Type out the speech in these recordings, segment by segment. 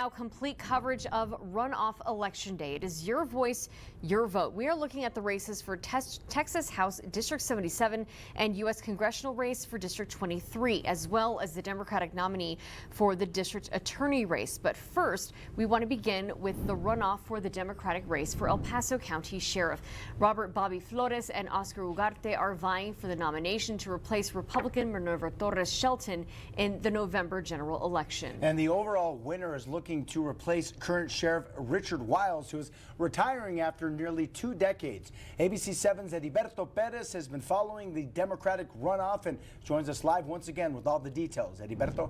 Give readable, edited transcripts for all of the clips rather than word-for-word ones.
Now, complete coverage of runoff election day. It is your voice, your vote. We are looking at the races for Texas House District 77 and U.S. congressional race for District 23, as well as the Democratic nominee for the district attorney race. But first, we want to begin with the runoff for the Democratic race for El Paso County Sheriff. Robert Bobby Flores and Oscar Ugarte are vying for the nomination to replace Republican Minerva Torres Shelton in the November general election. And the overall winner is looking to replace current Sheriff Richard Wiles, who is retiring after nearly 2 decades. ABC 7's Heriberto Perez has been following the Democratic runoff and joins us live once again with all the details. Heriberto.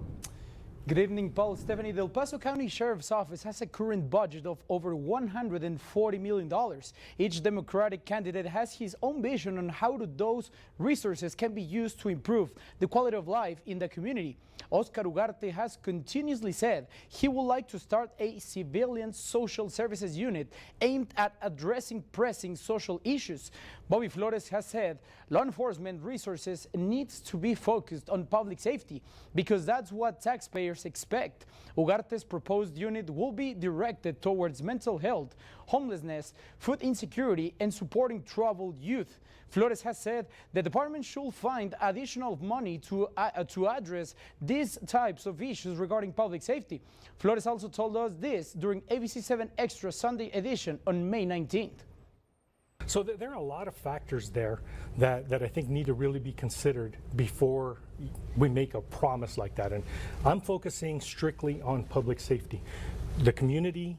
Good evening, Paul. Stephanie, the El Paso County Sheriff's Office has a current budget of over $140 million. Each Democratic candidate has his own vision on how those resources can be used to improve the quality of life in the community. Oscar Ugarte has continuously said he would like to start a civilian social services unit aimed at addressing pressing social issues. Bobby Flores has said law enforcement resources needs to be focused on public safety because that's what taxpayers expect. Ugarte's proposed unit will be directed towards mental health, homelessness, food insecurity, and supporting troubled youth. Flores has said the department should find additional money to address these types of issues regarding public safety. Flores also told us this during ABC 7 Extra Sunday edition on May 19th. So there are a lot of factors there that I think need to really be considered before we make a promise like that. And I'm focusing strictly on public safety. The community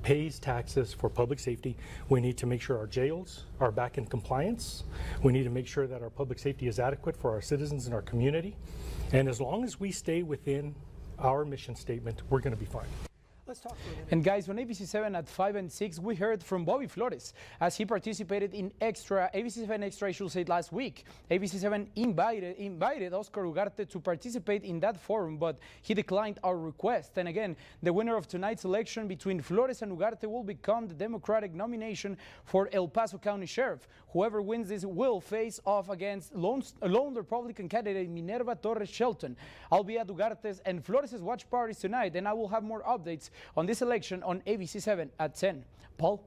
pays taxes for public safety. We need to make sure our jails are back in compliance. We need to make sure that our public safety is adequate for our citizens and our community. And as long as we stay within our mission statement, we're going to be fine. Let's talk for a minute. And guys, on ABC 7 at 5 and 6, we heard from Bobby Flores as he participated in ABC 7 Extra, I should say, last week. ABC 7 invited Oscar Ugarte to participate in that forum, but he declined our request. And again, the winner of tonight's election between Flores and Ugarte will become the Democratic nomination for El Paso County Sheriff. Whoever wins this will face off against lone Republican candidate Minerva Torres Shelton. I'll be at Ugarte's and Flores' watch parties tonight, and I will have more updates on this election on ABC 7 at 10. Paul?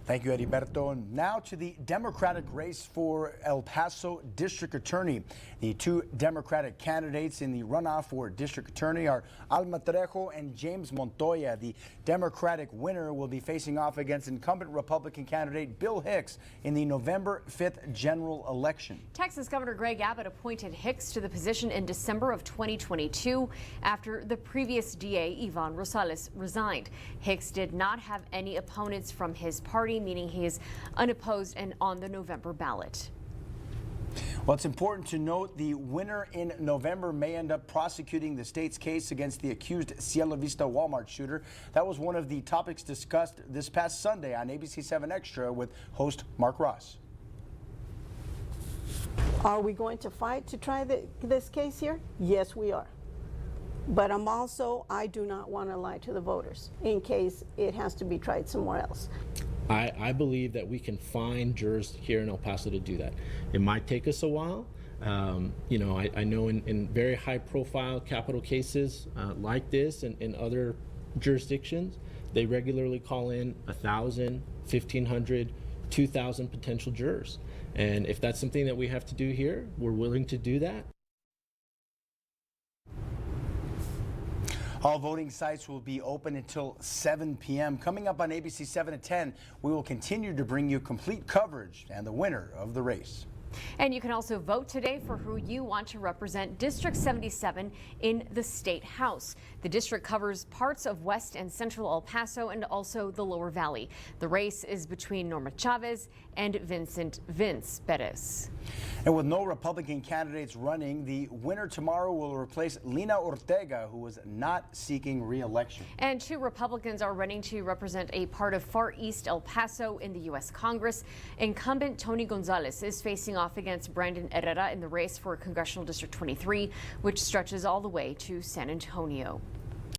Thank you, Heriberto. And now to the Democratic race for El Paso District Attorney. The 2 Democratic candidates in the runoff for District Attorney are Alma Trejo and James Montoya. The Democratic winner will be facing off against incumbent Republican candidate Bill Hicks in the November 5th general election. Texas Governor Greg Abbott appointed Hicks to the position in December of 2022 after the previous DA, Ivan Rosales, resigned. Hicks did not have any opponents from his party, meaning he is unopposed and on the November ballot. Well, it's important to note the winner in November may end up prosecuting the state's case against the accused Cielo Vista Walmart shooter. That was one of the topics discussed this past Sunday on ABC 7 Extra with host Mark Ross. Are we going to fight to try this case here? Yes, we are. But I do not want to lie to the voters in case it has to be tried somewhere else. I believe that we can find jurors here in El Paso to do that. It might take us a while. You know, I know in very high profile capital cases like this and in other jurisdictions, they regularly call in 1,000, 1,500, 2,000 potential jurors. And if that's something that we have to do here, we're willing to do that. All voting sites will be open until 7 p.m. Coming up on ABC 7 at 10, we will continue to bring you complete coverage and the winner of the race. And you can also vote today for who you want to represent District 77 in the State House. The district covers parts of West and Central El Paso and also the Lower Valley. The race is between Norma Chavez and Vince Perez. And with no Republican candidates running, the winner tomorrow will replace Lina Ortega, who was not seeking re-election. And 2 Republicans are running to represent a part of Far East El Paso in the U.S. Congress. Incumbent Tony Gonzalez is facing off against Brandon Herrera in the race for Congressional District 23, which stretches all the way to San Antonio.